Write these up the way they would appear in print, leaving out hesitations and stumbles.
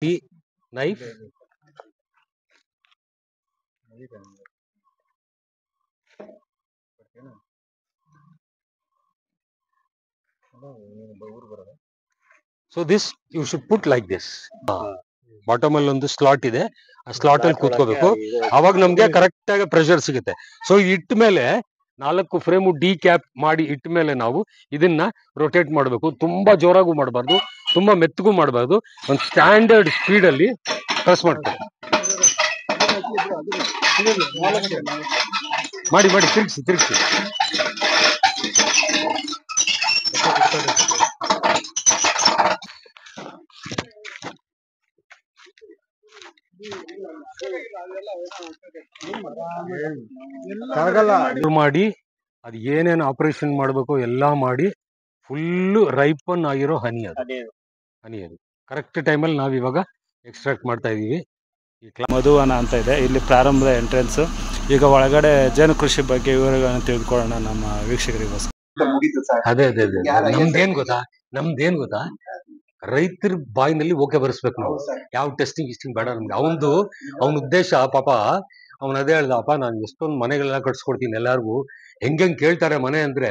ಈ knife so this you should put like this. Bottom ಅಲ್ಲಿ ಒಂದು ಸ್ಲಾಟ್ ಇದೆ, ಆ ಸ್ಲಾಟ್ ಅಲ್ಲಿ ಕೂತ್ಕೋಬೇಕು. ಅವಾಗ ನಮ್ಗೆ ಕರೆಕ್ಟ್ ಆಗಿ ಪ್ರೆಷರ್ ಸಿಗುತ್ತೆ. ಸೊ ಇಟ್ಟ ಮೇಲೆ 4 ಫ್ರೇಮು ಡಿ ಕ್ಯಾಪ್ ಮಾಡಿ ಇಟ್ಟ ಮೇಲೆ ನಾವು ಇದನ್ನ ರೊಟೇಟ್ ಮಾಡಬೇಕು. ತುಂಬಾ ಜೋರಾಗೂ ಮಾಡಬಾರ್ದು, ತುಂಬಾ ಮೆತ್ತಗೂ ಮಾಡಬಾರ್ದು. ಒಂದು ಸ್ಟ್ಯಾಂಡರ್ಡ್ ಸ್ಪೀಡ್ ಅಲ್ಲಿ ಪ್ರೆಸ್ ಮಾಡ್ತಾರೆ. ಮಾಡಿ ಮಾಡಿ ತಿರ್ಗಿಸಿ ತಿರ್ಗಿಸಿ. ಮಾಡಿ ಅದು ಏನೇನು ಆಪರೇಷನ್ ಮಾಡಬೇಕು ಎಲ್ಲ ಮಾಡಿ ಫುಲ್ ರೈಪನ್ ಆಗಿರೋ ಹನಿ ಅದು ಕರೆಕ್ಟ್ ಟೈಮಲ್ಲಿ ನಾವು ಇವಾಗ ಎಕ್ಸ್ಟ್ರಾಕ್ಟ್ ಮಾಡ್ತಾ ಇದೀವಿ. ಮಧುವನ ಅಂತ ಇದೆ ಇಲ್ಲಿ ಪ್ರಾರಂಭದ ಎಂಟ್ರೆನ್ಸ್. ಈಗ ಒಳಗಡೆ ಜೇನು ಕೃಷಿ ಬಗ್ಗೆ ವಿವರಗಳನ್ನು ತಿಳ್ಕೊಳ್ಳೋಣ ನಮ್ಮ ವೀಕ್ಷಕರಿಗೋಸ್ಕರ. ಅದೇ ಅದೇ ಅದೇ ನಮ್ದೇನ್ ಗೊತ್ತಾ ರೈತರ ಬಾಯಿನಲ್ಲಿ ಓಕೆ ಬರ್ಸ್ಬೇಕು ನಾವು. ಯಾವ ಟೆಸ್ಟಿಂಗ್ ಬೇಡ ನಮ್ಗೆ. ಅವನ ಉದ್ದೇಶ ಪಾಪ ಅವನ್ ಅದೇ ಹೇಳ್ದಪ್ಪ, ನಾನು ಎಷ್ಟೊಂದು ಮನೆಗಳೆಲ್ಲ ಕಟ್ಸ್ಕೊಡ್ತೀನಿ ಎಲ್ಲಾರ್ಗು. ಹೆಂಗ್ ಕೇಳ್ತಾರೆ ಮನೆ ಅಂದ್ರೆ,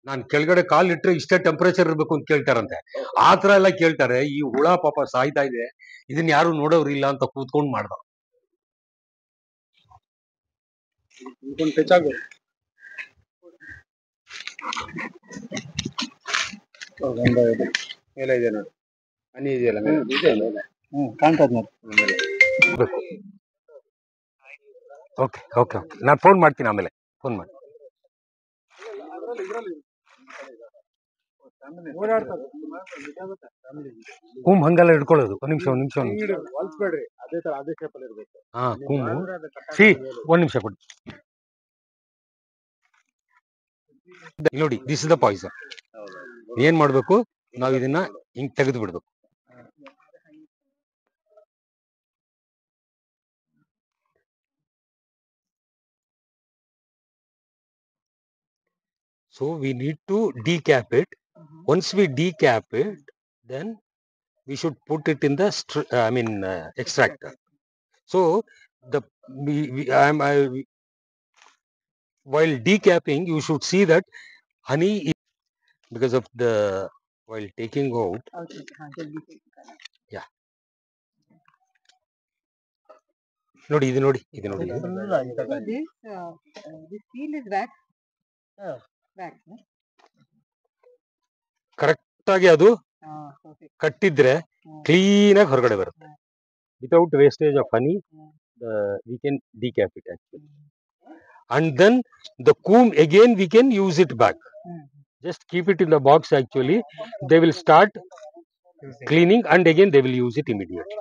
ನಾನ್ ಕೆಳಗಡೆ ಕಾಲ್ ಇಟ್ರೆ ಇಷ್ಟೇ ಟೆಂಪರೇಚರ್ ಇರ್ಬೇಕು ಅಂತ ಕೇಳ್ತಾರಂತೆ. ಆತರ ಎಲ್ಲ ಕೇಳ್ತಾರೆ. ಈ ಹುಳ ಪಾಪ ಸಾಯ್ತಾ ಇದೆ, ಇದನ್ನ ಯಾರು ನೋಡೋರಿಲ್ಲ ಅಂತ ಕೂತ್ಕೊಂಡ್ ಮಾಡ್ದ. ಮೇಲೆ ಇದೆ ನೋಡಿ, ಹನಿ ಇದೆಯಲ್ಲ ಕಾಣ್ತದ ನೋಡಿ. ಓಕೆ ಓಕೆ ಓಕೆ, ನಾನು ಫೋನ್ ಮಾಡ್ತೀನಿ, ಆಮೇಲೆ ಫೋನ್ ಮಾಡಿ. ಕೂಮ್ ಹಂಗೆಲ್ಲ ಇಟ್ಕೊಳ್ಳೋದು. ಒಂದ್ ನಿಮಿಷ ಹಾ ಕೂಮು ಒಂದ್ ನಿಮಿಷ ಕೊಡಿ ನೋಡಿ. This is the poison. ಏನ್ ಮಾಡ್ಬೇಕು, ನಾವ್ ಇದನ್ನ ಹಿಂಗ್ ತೆಗೆದು ಬಿಡ್ಬೇಕು. So we need to decap it. Once we decap it, then we should put it in the extractor. So while decapping, you should see that honey is, because of the while taking out. Yeah. ನೋಡಿ ಇದು ನೋಡಿ. This seal is wax. Correct ಆಗಿ ಅದು ಕಟ್ಟಿದ್ರೆ clean ಆಗಿ ಹೊರಗಡೆ ಬರುತ್ತೆ. Without wastage of honey we can decap it actually. And then the comb again we can use it back. Just keep it in the box. Actually they will start cleaning and again they will use it immediately.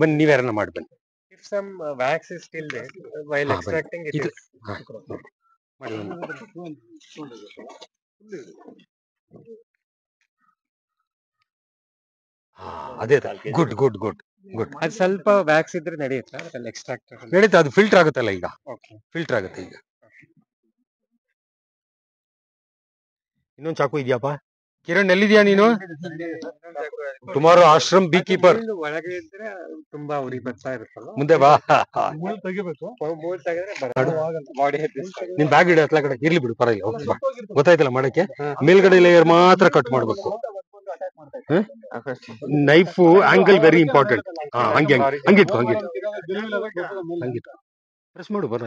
ಬನ್ನಿ ನೀವ್ಯಾರನ್ನ ಮಾಡಿ ಬನ್ನಿ. If some wax is still there while extracting it is ಅದೇ good. ಅದು ಸ್ವಲ್ಪ wax ಇದ್ರೆ ನಡೆಯುತ್ತಾ ಅದರಲ್ಲಿ extract ನಡೀತಾ? ಅದು ಫಿಲ್ಟರ್ ಆಗುತ್ತಲ್ಲ ಈಗ. ಫಿಲ್ಟರ್ ಆಗುತ್ತೆ ಈಗ. ಇನ್ನೊಂದು ಚಾಕು ಇದೆಯಪ್ಪ? ಕಿರಣ್ ಎಲ್ಲಿದ್ಯಾ ನೀನು? ಟುಮಾರೋ ಆಶ್ರಮ್ ಬೀ ಕೀಪರ್. ಒಳಗೆ ಇದ್ರೆ ತುಂಬಾ ಉರಿ ಬರ್ತಾ ಇರುತ್ತಲ್ಲ, ಮುಂದೆ ಬಾ. ಬಾಡಿ ನಿನ್ ಬ್ಯಾಗ್ ಇಡ ಹತ್ಲ ಕಡೆ ಇರ್ಲಿ ಬಿಡು, ಪರವಾಗಿಲ್ಲ. ಗೊತ್ತಾಯ್ತಲ್ಲ ಮಾಡಕ್ಕೆ. ಮೇಲ್ಗಡೆ ಲೇಯರ್ ಮಾತ್ರ ಕಟ್ ಮಾಡ್ಬೇಕು. Knife angle very important. ಹಂಗಿತ್ತು ಪ್ರೆಸ್ ಮಾಡು ಬರ.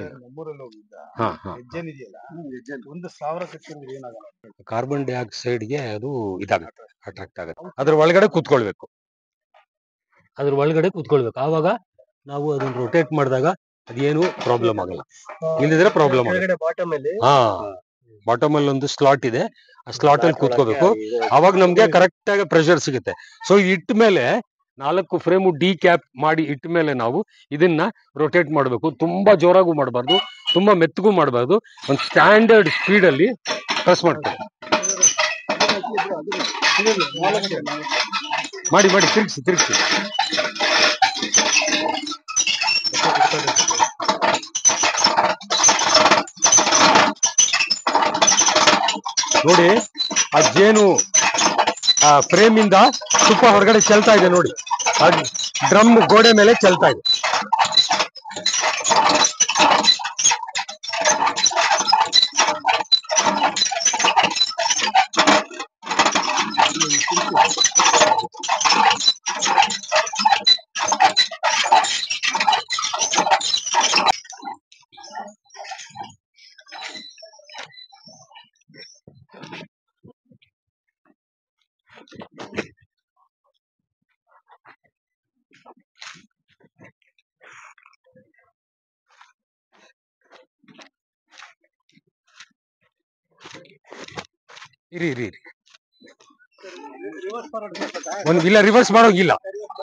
ಕಾರ್ಬನ್ ಡೈಆಕ್ಸೈಡ್ಗೆ ಅದು ಇದಾಗುತ್ತೆ, ಅಟ್ರಾಕ್ಟ್ ಆಗುತ್ತೆ. ಅದ್ರ ಒಳಗಡೆ ಕೂತ್ಕೊಳ್ಬೇಕು. ಆವಾಗ ನಾವು ಅದನ್ನ ರೊಟೇಟ್ ಮಾಡಿದಾಗ ಅದೇನು ಪ್ರಾಬ್ಲಮ್ ಆಗಲ್ಲ. ಇಲ್ಲದಿದ್ರೆ ಪ್ರಾಬ್ಲಮ್ ಆಗಲ್ಲ. ಬಾಟಮ್ ಅಲ್ಲಿ ಒಂದು ಸ್ಲಾಟ್ ಇದೆ, ಆ ಸ್ಲಾಟ್ ಅಲ್ಲಿ ಕೂತ್ಕೋಬೇಕು. ಅವಾಗ ನಮ್ಗೆ ಕರೆಕ್ಟ್ ಆಗಿ ಪ್ರೆಷರ್ ಸಿಗುತ್ತೆ. ಸೊ ಇಟ್ಟ ಮೇಲೆ 4 ಫ್ರೇಮು ಡಿ ಕ್ಯಾಪ್ ಮಾಡಿ ಇಟ್ಟ ಮೇಲೆ ನಾವು ಇದನ್ನ ರೊಟೇಟ್ ಮಾಡಬೇಕು. ತುಂಬಾ ಜೋರಾಗೂ ಮಾಡಬಾರ್ದು, ತುಂಬಾ ಮೆತ್ತಗೂ ಮಾಡಬಾರ್ದು. ಒಂದು ಸ್ಟ್ಯಾಂಡರ್ಡ್ ಸ್ಪೀಡ್ ಅಲ್ಲಿ ಪ್ರೆಸ್ ಮಾಡ್ತಾರೆ. ಮಾಡಿ ತಿರ್ಗಿಸಿ ನೋಡಿ ಆ ಜೇನು ಆ ಫ್ರೇಮ್ ಇಂದ ತುಪ್ಪ ಹೊರಗಡೆ ಚೆಲ್ತಾ ಇದೆ ನೋಡಿ, ಆ ಡ್ರಮ್ ಗೋಡೆ ಮೇಲೆ ಚೆಲ್ತಾ ಇದೆ. ಇರಿ ಇಲ್ಲ, ರಿವರ್ಸ್ ಮಾಡೋಗಿಲ್ಲ,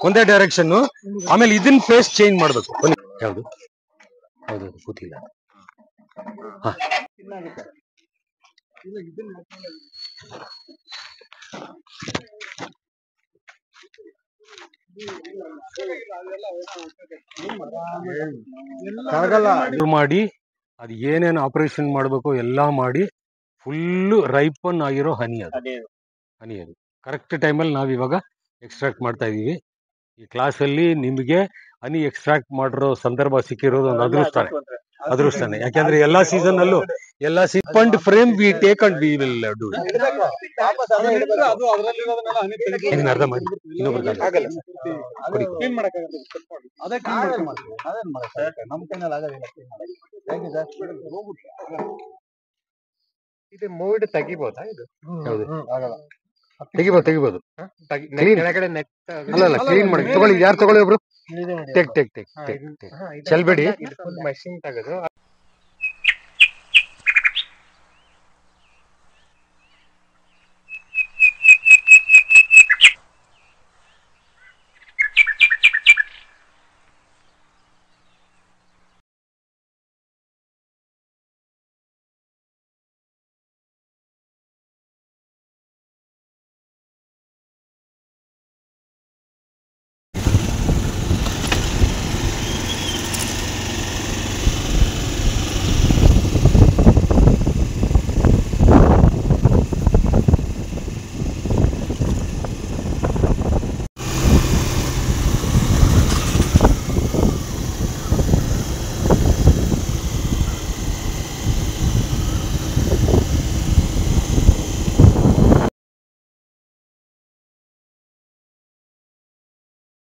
ಒಂದೇ ಡೈರೆಕ್ಷನ್. ಆಮೇಲೆ ಇದನ್ನ ಫೇಸ್ ಚೇಂಜ್ ಮಾಡ್ಬೇಕು. ಯಾವುದು ಹೌದು ಗೊತ್ತಿಲ್ಲ. ಹಾ ಮಾಡಿ ಅದು ಏನೇನು ಆಪರೇಷನ್ ಮಾಡ್ಬೇಕು ಎಲ್ಲ ಮಾಡಿ ಫುಲ್ ರೈಪನ್ ಆಗಿರೋ ಹನಿ ಅದು ಕರೆಕ್ಟ್ ಟೈಮಲ್ಲಿ ನಾವು ಇವಾಗ ಎಕ್ಸ್ಟ್ರಾಕ್ಟ್ ಮಾಡ್ತಾ ಇದೀವಿ. ಈ ಕ್ಲಾಸಲ್ಲಿ ನಿಮಗೆ ಹನಿ ಎಕ್ಸ್ಟ್ರಾಕ್ಟ್ ಮಾಡಿರೋ ಸಂದರ್ಭ ಸಿಕ್ಕಿರೋದು ಒಂದು ಅದೃಷ್ಟನೇ. ಯಾಕೆಂದ್ರೆ ಎಲ್ಲಾ ಸೀಸನ್ ಅಲ್ಲೂ fund frame we take and we will do. ಇದನ್ನ ಅರ್ಧ ಮಾಡಿ ಇದು ಮೋಲ್ಡ್ ತೆಗಿಬಹುದಾ? ಇದು ತೆಗಿಬಹುದು. ಅಲ್ಲ ಕ್ಲೀನ್ ಮಾಡಿ ತಗೊಳ್ಳಿ. ಯಾರು ತಗೊಳ್ಳಿ ಒಬ್ರು. ಟೆಕ್ ಚೆಲ್ಬೇಡಿ. ಮಷಿನ್ ತೆಗೆದು